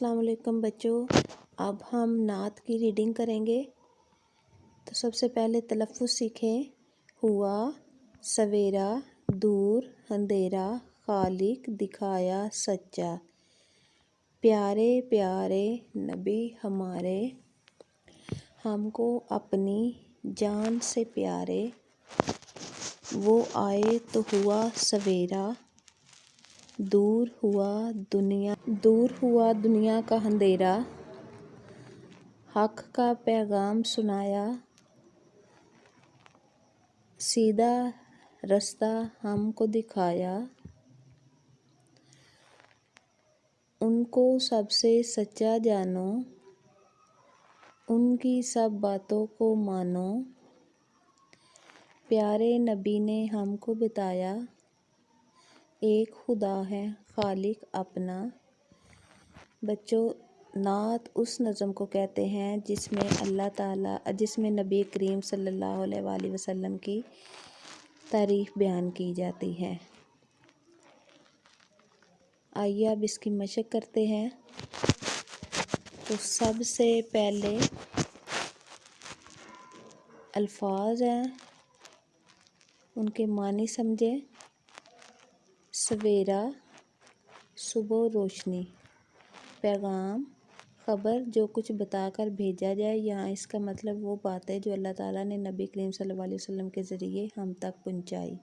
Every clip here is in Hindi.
अस्सलाम वालेकुम बच्चों। अब हम नात की रीडिंग करेंगे। तो सबसे पहले तलफ़्फ़ुज़ सीखें। हुआ, सवेरा, दूर, अंधेरा, खालिक, दिखाया, सच्चा। प्यारे प्यारे नबी हमारे, हमको अपनी जान से प्यारे। वो आए तो हुआ सवेरा, दूर हुआ दुनिया का अंधेरा। हक़ का पैगाम सुनाया, सीधा रास्ता हमको दिखाया। उनको सबसे सच्चा जानो, उनकी सब बातों को मानो। प्यारे नबी ने हमको बताया, एक खुदा है खालिक अपना। बच्चों, नात उस नज़म को कहते हैं जिसमें नबी करीम सल्लल्लाहु अलैहि वसल्लम की तारीफ़ बयान की जाती है। आइए अब इसकी मशक करते हैं। तो सबसे पहले अल्फाज हैं, उनके मानी समझें। सवेरा, सुबह रोशनी। पैगाम, ख़बर, जो कुछ बताकर भेजा जाए। यहाँ इसका मतलब वो बात है जो अल्लाह ताला ने नबी करीम सल्लल्लाहु अलैहि वसल्लम के ज़रिए हम तक पहुँचाई।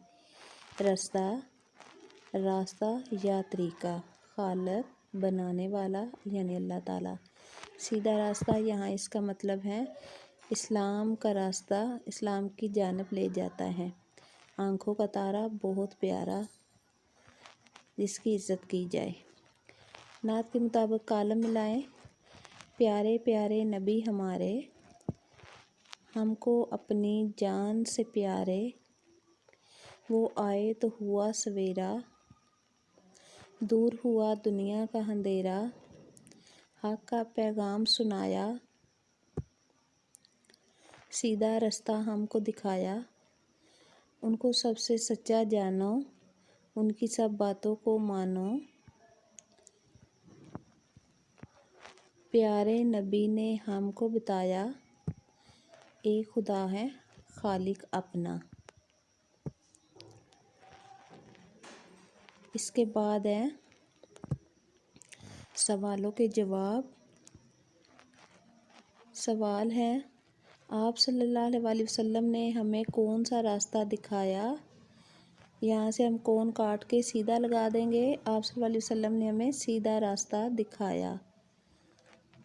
रास्ता या तरीका, खालिक, बनाने वाला यानी अल्लाह ताला। सीधा रास्ता, यहाँ इसका मतलब है इस्लाम का रास्ता, इस्लाम की जानब ले जाता है। आँखों का तारा, बहुत प्यारा, जिसकी इज़्ज़त की जाए। नात के मुताबिक कालम मिलाएं। प्यारे प्यारे नबी हमारे, हमको अपनी जान से प्यारे। वो आए तो हुआ सवेरा, दूर हुआ दुनिया का अंधेरा। हक़ का पैगाम सुनाया, सीधा रास्ता हमको दिखाया। उनको सबसे सच्चा जानो, उनकी सब बातों को मानो। प्यारे नबी ने हमको बताया, एक खुदा है खालिक अपना। इसके बाद है सवालों के जवाब। सवाल है, आप सल्लल्लाहु अलैहि वसल्लम ने हमें कौन सा रास्ता दिखाया। यहाँ से हम कौन काट के सीधा लगा देंगे। आप सल्लल्लाहु अलैहि वसल्लम ने हमें सीधा रास्ता दिखाया।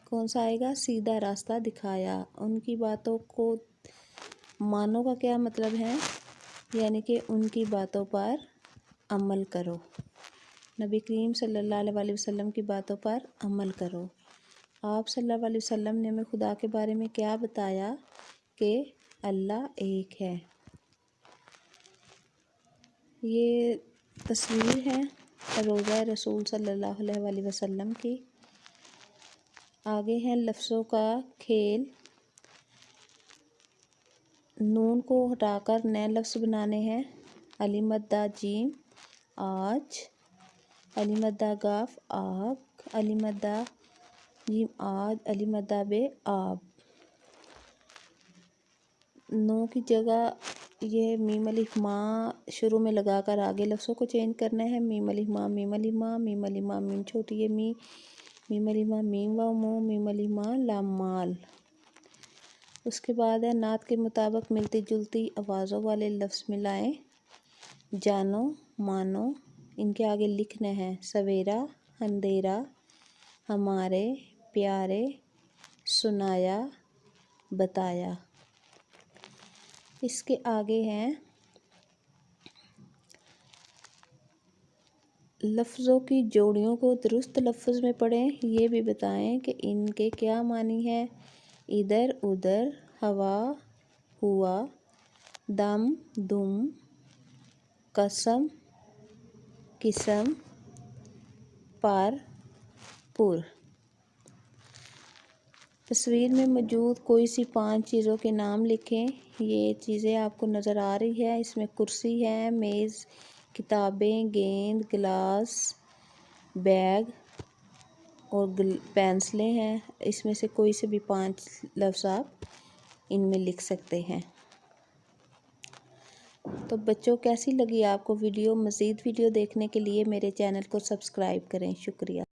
कौन सा आएगा, सीधा रास्ता दिखाया। उनकी बातों को मानो का क्या मतलब है, यानी कि उनकी बातों पर अमल करो। नबी करीम सल्लल्लाहु अलैहि वसल्लम की बातों पर अमल करो। आप सल्लल्लाहु अलैहि वसल्लम ने हमें खुदा के बारे में क्या बताया कि अल्लाह एक है। ये तस्वीर है रोज़ा रसूल सल्लल्लाहु अलैहि वसल्लम की। आगे हैं लफ्ज़ों का खेल। नून को हटाकर नए लफ्ज़ बनाने हैं। अलिमद्दा जीम, आज। अलिमद्दा गाफ, आग। अलिमद्दा जीम आज, अलिमद्दा बे आब। नो की जगह ये मीम अलिफ माँ शुरू में लगाकर आगे लफ्ज़ों को चेंज करना है। मीम अलिफ माँ, मीम अलिफ माँ, मीम अलिफ माँ, मीम छोटी है मी, मीम अलिफ माँ, मीम वाव मो, मीम अलिफ माँ, लाम माल। उसके बाद है नात के मुताबिक मिलती जुलती आवाज़ों वाले लफ्ज़ मिलाएं। जानो, मानो, इनके आगे लिखना है। सवेरा, अंधेरा, हमारे, प्यारे, सुनाया, बताया। इसके आगे हैं लफ्ज़ों की जोड़ियों को दुरुस्त लफ्ज़ में पढ़ें। ये भी बताएं कि इनके क्या मानी है। इधर उधर, हवा हुआ, दम दुम, कसम किस्म, पर पुर। तस्वीर में मौजूद कोई सी 5 चीज़ों के नाम लिखें। ये चीज़ें आपको नज़र आ रही है। इसमें कुर्सी है, मेज़, किताबें, गेंद, गिलास, बैग, और पेंसिलें हैं, इसमें से कोई से भी 5 लफ्ज़ आप इनमें लिख सकते हैं। तो बच्चों, कैसी लगी आपको वीडियो? मज़ीद वीडियो देखने के लिए मेरे चैनल को सब्सक्राइब करें। शुक्रिया।